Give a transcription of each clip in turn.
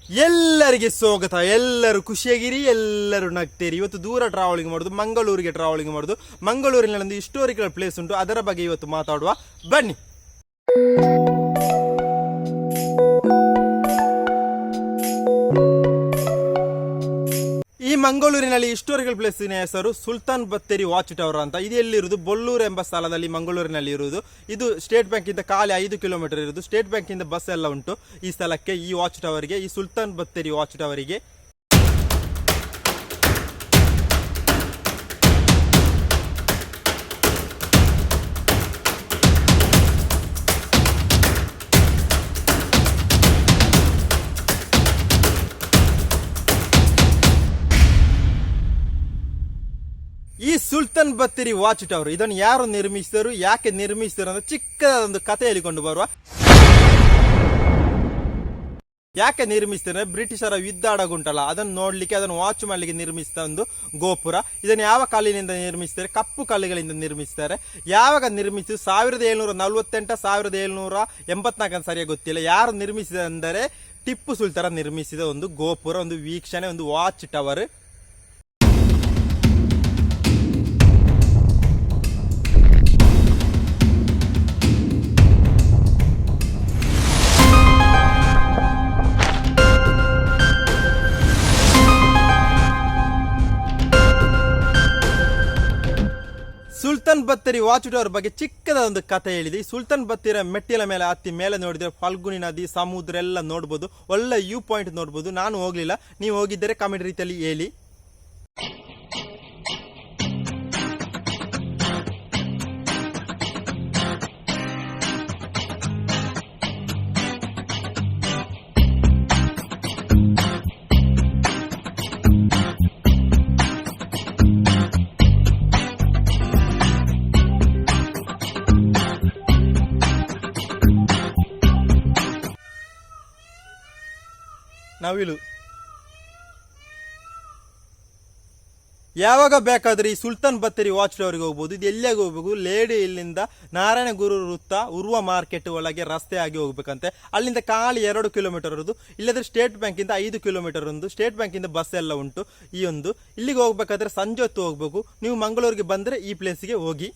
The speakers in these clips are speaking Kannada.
ಎಲ್ಲರಿಗೆ ಸ್ವಾಗತ. ಎಲ್ಲರೂ ಖುಷಿಯಾಗಿರಿ, ಎಲ್ಲರೂ ನಗ್ತೀರಿ. ಇವತ್ತು ದೂರ ಟ್ರಾವೆಲಿಂಗ್ ಮಾಡೋದು, ಮಂಗಳೂರಿಗೆ ಟ್ರಾವೆಲಿಂಗ್ ಮಾಡೋದು. ಮಂಗಳೂರಿನಲ್ಲಿ ಒಂದು ಹಿಸ್ಟೋರಿಕಲ್ ಪ್ಲೇಸ್ ಉಂಟು, ಅದರ ಬಗ್ಗೆ ಇವತ್ತು ಮಾತಾಡುವ ಬನ್ನಿ. ಈ ಮಂಗಳೂರಿನಲ್ಲಿ ಹಿಸ್ಟೋರಿಕಲ್ ಪ್ಲೇಸಿನ ಹೆಸರು ಸುಲ್ತಾನ್ ಬತ್ತೇರಿ ವಾಚ್ ಟವರ್ ಅಂತ. ಇದು ಎಲ್ಲಿರುವುದು? ಬೊಲ್ಲೂರು ಎಂಬ ಸ್ಥಳದಲ್ಲಿ ಮಂಗಳೂರಿನಲ್ಲಿ ಇರುವುದು. ಇದು ಸ್ಟೇಟ್ ಬ್ಯಾಂಕ್ ಇಂದ ಖಾಲಿ 5 ಕಿಲೋಮೀಟರ್ ಇರುವುದು. ಸ್ಟೇಟ್ ಬ್ಯಾಂಕ್ ಇಂದ ಬಸ್ ಎಲ್ಲ ಉಂಟು ಈ ಸ್ಥಳಕ್ಕೆ, ಈ ವಾಚ್ ಟವರ್ಗೆ, ಈ ಸುಲ್ತಾನ್ ಬತ್ತೇರಿ ವಾಚ್ ಟವರಿಗೆ. ಈ ಸುಲ್ತಾನ್ ಬತ್ತೇರಿ ವಾಚ್ ಟವರ್ ಇದನ್ನು ಯಾರು ನಿರ್ಮಿಸಿದರು, ಯಾಕೆ ನಿರ್ಮಿಸಿದರು ಅಂತ ಚಿಕ್ಕದೊಂದು ಕಥೆ ಹೇಳಿಕೊಂಡು ಬರುವ. ಯಾಕೆ ನಿರ್ಮಿಸ್ತಾರೆ? ಬ್ರಿಟಿಷರ ಯುದ್ಧ ಆಡಗುಂಟಲ್ಲ, ಅದನ್ನು ನೋಡ್ಲಿಕ್ಕೆ, ಅದನ್ನು ವಾಚ್ ಮಾಡ್ಲಿಕ್ಕೆ ನಿರ್ಮಿಸಿದ ಒಂದು ಗೋಪುರ. ಇದನ್ನು ಯಾವ ಕಲ್ಲಿನಿಂದ ನಿರ್ಮಿಸ್ತಾರೆ? ಕಪ್ಪು ಕಲ್ಲುಗಳಿಂದ ನಿರ್ಮಿಸ್ತಾರೆ. ಯಾವಾಗ ನಿರ್ಮಿಸಿದ್ರು? 1748 1784 ಸರಿಯಾಗಿ ಗೊತ್ತಿಲ್ಲ. ಯಾರು ನಿರ್ಮಿಸಿದ ಅಂದರೆ ಟಿಪ್ಪು ಸುಲ್ತಾನ್ ನಿರ್ಮಿಸಿದ ಒಂದು ಗೋಪುರ, ಒಂದು ವೀಕ್ಷಣೆ, ಒಂದು watch tower. Sultan Bathery watch tower ಬಗ್ಗೆ ಚಿಕ್ಕದ ಒಂದು ಕಥೆ ಹೇಳಿದೆ. ಸುಲ್ತಾನ್ ಬತ್ತೇರಿ ಮೆಟ್ಟಿಲ ಮೇಲೆ ಹತ್ತಿ ಮೇಲೆ ನೋಡಿದ್ರೆ ಫಲ್ಗುನಿ ನದಿ, ಸಮುದ್ರ ಎಲ್ಲ ನೋಡ್ಬೋದು. ಒಳ್ಳೆ ವ್ಯೂ ಪಾಯಿಂಟ್ ನೋಡ್ಬೋದು. ನಾನು ಹೋಗ್ಲಿಲ್ಲ, ನೀವು ಹೋಗಿದ್ದರೆ ಕಮೆಂಟ್ ರೀತಿಯಲ್ಲಿ ಹೇಳಿ. ನವಿಲು ಯಾವಾಗ ಬೇಕಾದ್ರೆ ಈ ಸುಲ್ತಾನ್ ಬತ್ತೇರಿ ವಾಚ್ ಟವರ್ಗೆ ಹೋಗ್ಬೋದು. ಇದು ಎಲ್ಲಿಯಾಗಿ ಹೋಗ್ಬೇಕು? ಲೇಡಿ ಇಲ್ಲಿಂದ ನಾರಾಯಣಗುರು ವೃತ್ತ ಉರ್ವ ಮಾರ್ಕೆಟ್ ಒಳಗೆ ರಸ್ತೆ ಆಗಿ ಹೋಗ್ಬೇಕಂತೆ. ಅಲ್ಲಿಂದ ಖಾಲಿ 2 ಕಿಲೋಮೀಟರ್ ಇರೋದು. ಇಲ್ಲದ್ರೆ ಸ್ಟೇಟ್ ಬ್ಯಾಂಕ್ ಇಂದ 5 ಕಿಲೋಮೀಟರ್ ಒಂದು. ಸ್ಟೇಟ್ ಬ್ಯಾಂಕ್ ಇಂದ ಬಸ್ ಎಲ್ಲ ಉಂಟು. ಈ ಒಂದು ಇಲ್ಲಿಗೆ ಹೋಗ್ಬೇಕಾದ್ರೆ ಸಂಜೆ ಹೊತ್ತು ಹೋಗ್ಬೇಕು. ನೀವು ಮಂಗಳೂರಿಗೆ ಬಂದ್ರೆ ಈ ಪ್ಲೇಸ್ಗೆ ಹೋಗಿ.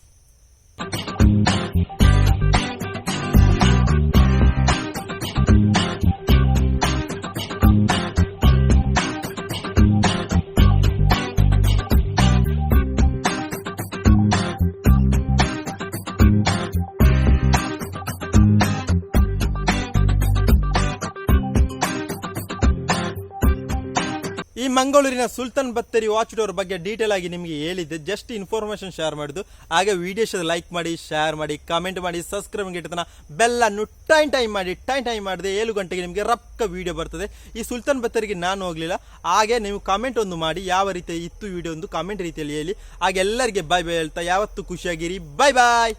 ಈ ಮಂಗಳೂರಿನ ಸುಲ್ತಾನ್ ಬತ್ತೇರಿ ವಾಚ್ ಟವರ್ ಬಗ್ಗೆ ಡೀಟೇಲ್ ಆಗಿ ನಿಮಗೆ ಹೇಳಿದ್ದೆ. ಜಸ್ಟ್ ಇನ್ಫಾರ್ಮೇಶನ್ ಶೇರ್ ಮಾಡಿದ್ದು. ಹಾಗೆ ವಿಡಿಯೋಸ್ ಲೈಕ್ ಮಾಡಿ, ಶೇರ್ ಮಾಡಿ, ಕಮೆಂಟ್ ಮಾಡಿ, ಸಬ್ಸ್ಕ್ರೈಬ್ ಗಿಟ್ಟತನ ಬೆಲ್ಲನ್ನು ಟೈಮ್ ಮಾಡಿದೆ 7 ಗಂಟೆಗೆ ನಿಮಗೆ ರಪ್ಕ ವಿಡಿಯೋ ಬರ್ತದೆ. ಈ ಸುಲ್ತಾನ್ ಬತ್ತೇರಿಗೆ ನಾನು ಹೋಗ್ಲಿಲ್ಲ. ಹಾಗೆ ನೀವು ಕಮೆಂಟ್ ಒಂದು ಮಾಡಿ, ಯಾವ ರೀತಿ ಇತ್ತು ವಿಡಿಯೋ ಒಂದು ಕಮೆಂಟ್ ರೀತಿಯಲ್ಲಿ ಹೇಳಿ. ಹಾಗೆ ಎಲ್ಲರಿಗೆ ಬಾಯ್ ಬಾಯ್ ಹೇಳ್ತಾ ಯಾವತ್ತು ಖುಷಿಯಾಗಿರಿ. ಬಾಯ್ ಬಾಯ್.